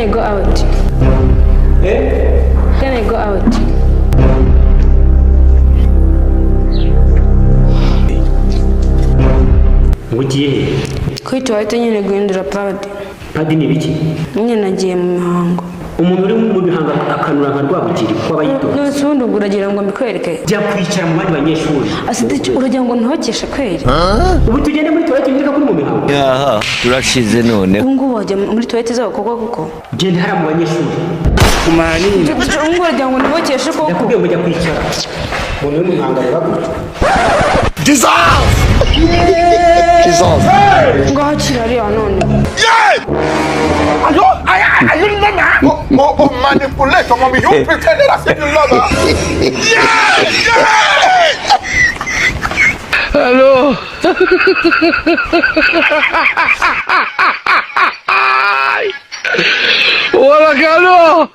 I go out? Can I go out? Ugiye Kuri toilette nyine guhindura padi. padi ni biki? Nyine nagiye mu mihango. Umuntu uri mu bihanga akanura nka rwabugiri kw'abayito. Nose ubundi ubwo uragira ngo mbikwereke? Jya kwicara mu bandi banyeshuri. Asite uragira ngo ntokeshe kweri? Ubu tugende muri toilette njye kuri mu mihango. Yaha turashize none. Ubu ngubu wajya muri toilette z'abakobwa kuko? Genda hariya mu banyeshuri. Kumanini. Ubu ngubu uragira ngo ntokeshe koko? Ndakubwiye ngo jya kwicara. Umuntu uri mu bihanga rwabugiri. Jesus! Jesus! Ngo hakira ariya none. Are you nana? Manipulate, mommy. You pretended I said you love her. Hello. Hola, Carlos.